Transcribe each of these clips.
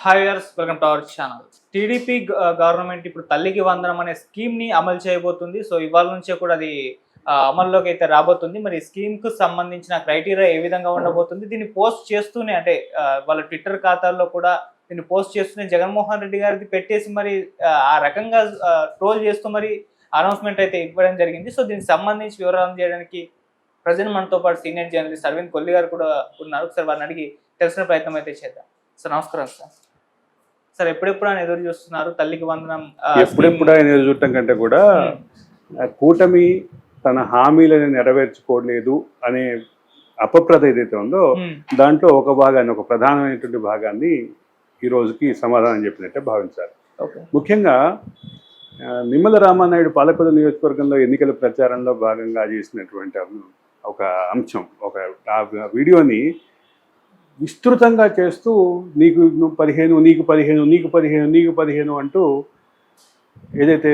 Hi viewers, welcome to our channel. TDP government ఇప్పుడు తల్లికి వందనం అనే స్కీమ్ ని అమలు చేయబోతుంది. సో ఇవాళ నుంచే కూడా అది అమల్లోకి అయితే రాబోతుంది. మరి స్కీమ్ కు సంబంధించిన క్రైటీరియా ఏ విధంగా ఉండబోతుంది, దీన్ని పోస్ట్ చేస్తూనే అంటే వాళ్ళ ట్విట్టర్ ఖాతాల్లో కూడా దీన్ని పోస్ట్ చేస్తూనే జగన్మోహన్ రెడ్డి గారికి పెట్టేసి మరి ఆ రకంగా ట్రోల్ చేస్తూ మరి అనౌన్స్మెంట్ అయితే ఇవ్వడం జరిగింది. సో దీనికి సంబంధించి వివరాలు చేయడానికి ప్రజెంట్ మనతో పాటు సీనియర్ జర్నలిస్ట్ అరవింద్ కొల్లి గారు కూడా ఉన్నారు. ఒకసారి వారిని అడిగి తెలిసిన ప్రయత్నం అయితే చేద్దాం. సార్ నమస్కారం సార్. సార్ ఎప్పుడెప్పుడు ఆయన ఎదురు చూస్తున్నారు తల్లికి వందనం? ఎప్పుడెప్పుడు ఆయన ఎదురు చూడటం కంటే కూడా కూటమి తన హామీలను నెరవేర్చుకోలేదు అనే అపప్రద ఏదైతే ఉందో దాంట్లో ఒక భాగాన్ని, ఒక ప్రధానమైనటువంటి భాగాన్ని ఈ రోజుకి సమాధానం చెప్పినట్టే భావించాలి. ముఖ్యంగా నిమ్మల రామానాయుడు పాలకొల్లు నియోజకవర్గంలో ఎన్నికల ప్రచారంలో భాగంగా చేసినటువంటి ఒక అంశం, ఒక వీడియోని విస్తృతంగా చేస్తూ నీకు 15 నీకు 15 నీకు 15 నీకు 15 అంటూ ఏదైతే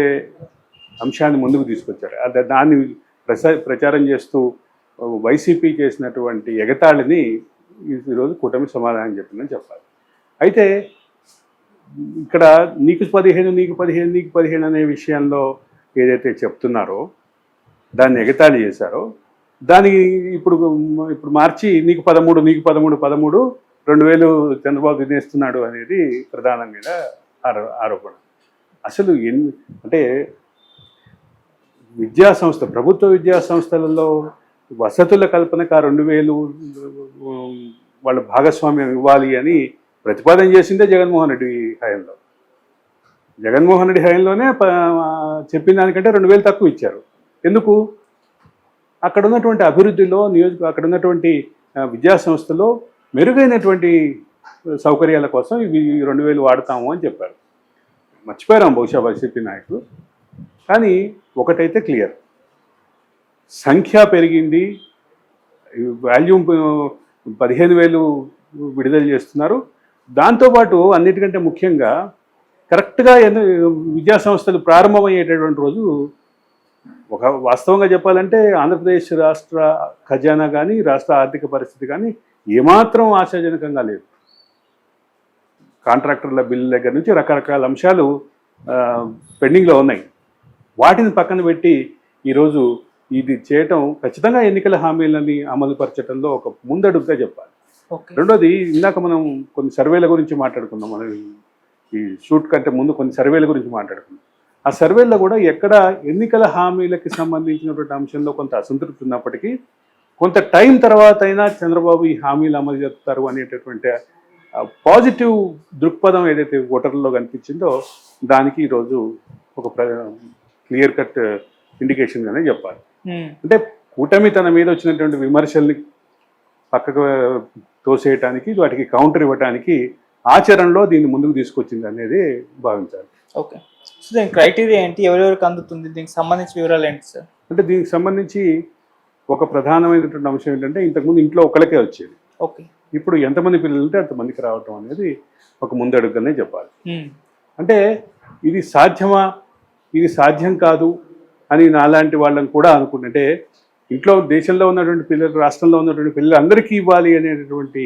అంశాన్ని ముందుకు తీసుకొచ్చారు దాన్ని ప్రచారం చేస్తూ వైసీపీ చేసినటువంటి ఎగతాళిని ఈరోజు కూటమి సమాధానం చెప్పిందని చెప్పాలి. అయితే ఇక్కడ నీకు 15 నీకు 15 నీకు 15 అనే విషయంలో ఏదైతే చెప్తున్నారో దాన్ని ఎగతాళి చేశారో దానికి ఇప్పుడు మార్చి నీకు 13 నీకు 13 2000 చంద్రబాబు తినేస్తున్నాడు అనేది ప్రధానంగా ఆరోపణ. అసలు అంటే ప్రభుత్వ విద్యా సంస్థలలో వసతుల కల్పనకు 2000 వాళ్ళ భాగస్వామ్యం ఇవ్వాలి అని ప్రతిపాదన చేసిందే జగన్మోహన్ రెడ్డి హయాంలో. జగన్మోహన్ రెడ్డి హయాంలోనే చెప్పిన దానికంటే 2000 తక్కువ ఇచ్చారు. ఎందుకు? అక్కడ ఉన్నటువంటి అభివృద్ధిలో అక్కడ ఉన్నటువంటి విద్యా సంస్థలో మెరుగైనటువంటి సౌకర్యాల కోసం ఇవి 2000 వాడతాము అని చెప్పారు. మర్చిపోయాం బహుశా వైసీపీ నాయకులు. కానీ ఒకటైతే క్లియర్, సంఖ్య పెరిగింది, వాల్యూమ్ 15,000 విడుదల చేస్తున్నారు. దాంతోపాటు అన్నిటికంటే ముఖ్యంగా కరెక్ట్గా విద్యా సంస్థలు ప్రారంభమయ్యేటటువంటి రోజు వాస్తవంగా చెప్పాలంటే ఆంధ్రప్రదేశ్ రాష్ట్ర ఖజానా కానీ రాష్ట్ర ఆర్థిక పరిస్థితి కానీ ఏమాత్రం ఆశాజనకంగా లేదు. కాంట్రాక్టర్ల బిల్లు దగ్గర నుంచి రకరకాల అంశాలు పెండింగ్లో ఉన్నాయి. వాటిని పక్కన పెట్టి ఈరోజు ఇది చేయటం ఖచ్చితంగా ఎన్నికల హామీలని అమలు పరచడంలో ఒక ముందడుగుగా చెప్పాలి. రెండోది, ఇందాక మనం కొన్ని సర్వేల గురించి మాట్లాడుకున్నాం. మనం ఈ షూట్ కంటే ముందు కొన్ని సర్వేల గురించి మాట్లాడుకున్నాం. ఆ సర్వేల్లో కూడా ఎక్కడ ఎన్నికల హామీలకి సంబంధించినటువంటి అంశంలో కొంత అసంతృప్తి ఉన్నప్పటికీ కొంత టైం తర్వాత అయినా చంద్రబాబు ఈ హామీలు అమలు చేస్తారు అనేటటువంటి పాజిటివ్ దృక్పథం ఏదైతే ఓటర్లలో కనిపించిందో దానికి ఈరోజు ఒక క్లియర్ కట్ ఇండికేషన్గానే చెప్పాలి. అంటే కూటమి తన మీద వచ్చినటువంటి విమర్శల్ని పక్కకు తోసేయటానికి, వాటికి కౌంటర్ ఇవ్వటానికి ఆచరణలో దీన్ని ముందుకు తీసుకొచ్చింది అనేది భావించాలి. ఓకే, సో దీని క్రైటీరియా ఏంటి, ఎవరెవరికి అందుతుంది, దీనికి సంబంధించిన వివరాలు ఏంటి సార్? అంటే దీనికి సంబంధించి ఒక ప్రధానమైనటువంటి అంశం ఏంటంటే ఇంతకుముందు ఇంట్లో ఒకరికే వచ్చేది. ఓకే, ఇప్పుడు ఎంతమంది పిల్లలు ఉంటే అంతమందికి రావటం అనేది ఒక ముందడుగుగానే చెప్పాలి. అంటే ఇది సాధ్యమా, ఇది సాధ్యం కాదు అని నాలాంటి వాళ్ళని కూడా అనుకుంటుంటే ఇంట్లో దేశంలో ఉన్నటువంటి పిల్లలు, రాష్ట్రంలో ఉన్నటువంటి పిల్లలు అందరికీ ఇవ్వాలి అనేటటువంటి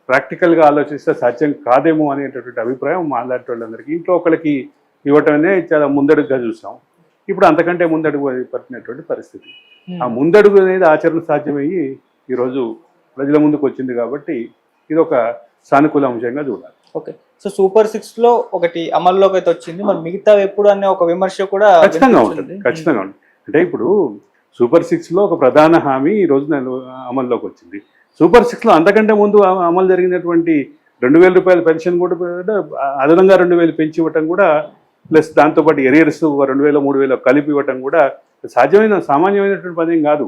ప్రాక్టికల్గా ఆలోచిస్తే సాధ్యం కాదేమో అనేటటువంటి అభిప్రాయం మాలాంటి వాళ్ళందరికీ. ఇంట్లో ఒకరికి ఇవ్వటమే చాలా ముందడుగుగా చూసాం. ఇప్పుడు అంతకంటే ముందడుగు పట్టినటువంటి పరిస్థితి. ఆ ముందడుగు అనేది ఆచరణ సాధ్యమయ్యి ఈరోజు ప్రజల ముందుకు వచ్చింది కాబట్టి ఇది ఒక సానుకూల అంశంగా చూడాలి. ఓకే, సో సూపర్ 6 లో ఒకటి అమల్లోకి అయితే వచ్చింది, మరి మిగతా ఎప్పుడు అనే ఒక విమర్శ కూడా ఖచ్చితంగా ఉంటుంది. అంటే ఇప్పుడు సూపర్ 6 లో ఒక ప్రధాన హామీ ఈ రోజు అమల్లోకి వచ్చింది. సూపర్ 6 లో అంతకంటే ముందు అమలు జరిగినటువంటి 2,000 రూపాయల పెన్షన్ కూడా అదనంగా 2,000 పెంచి ఇవ్వటం కూడా, ప్లస్ దాంతోపాటు ఎరియర్స్ 2,000 3,000 కలిపి ఇవ్వటం కూడా సామాన్యమైనటువంటి పని కాదు.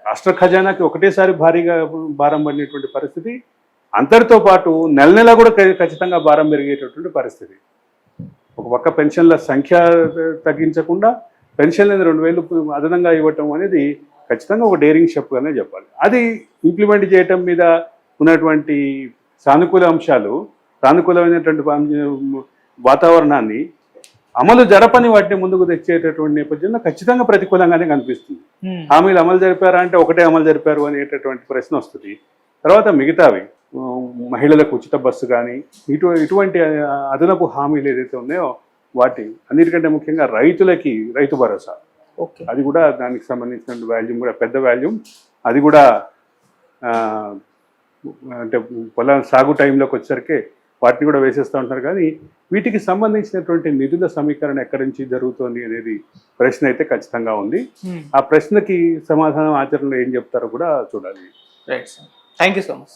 రాష్ట్ర ఖజానాకి ఒకటేసారి భారీగా భారం పడినటువంటి పరిస్థితి, అంతటితో పాటు నెల నెల కూడా ఖచ్చితంగా భారం పెరిగేటటువంటి పరిస్థితి. ఒక పక్క పెన్షన్ల సంఖ్య తగ్గించకుండా పెన్షన్లను 2,000 అదనంగా ఇవ్వటం అనేది ఖచ్చితంగా ఒక డేరింగ్ స్టెప్గానే చెప్పాలి. అది ఇంప్లిమెంట్ చేయటం మీద ఉన్నటువంటి సానుకూల అంశాలు, సానుకూలమైనటువంటి వాతావరణాన్ని అమలు జరపని వాటిని ముందుకు తెచ్చేటటువంటి నేపథ్యంలో ఖచ్చితంగా ప్రతికూలంగానే కనిపిస్తుంది. హామీలు అమలు జరిపారా అంటే ఒకటే అమలు జరిపారు అనేటటువంటి ప్రశ్న వస్తుంది. తర్వాత మిగతావి మహిళలకు ఉచిత బస్సు కానీ ఇటువంటి అదనపు హామీలు ఏదైతే ఉన్నాయో వాటి అన్నిటికంటే ముఖ్యంగా రైతులకి రైతు భరోసా, ఓకే. అది కూడా దానికి సంబంధించిన వాల్యూమ్ కూడా పెద్ద వాల్యూమ్. అది కూడా అంటే పొలం సాగు టైంలోకి వచ్చేసరికి వాటిని కూడా వేసేస్తూ ఉంటారు. కానీ వీటికి సంబంధించినటువంటి నిధుల సమీకరణ ఎక్కడి నుంచి జరుగుతుంది అనేది ప్రశ్న అయితే ఖచ్చితంగా ఉంది. ఆ ప్రశ్నకి సమాధానం ఆచరణలో ఏం చెప్తారో కూడా చూడాలి. Right sir, thank you so much.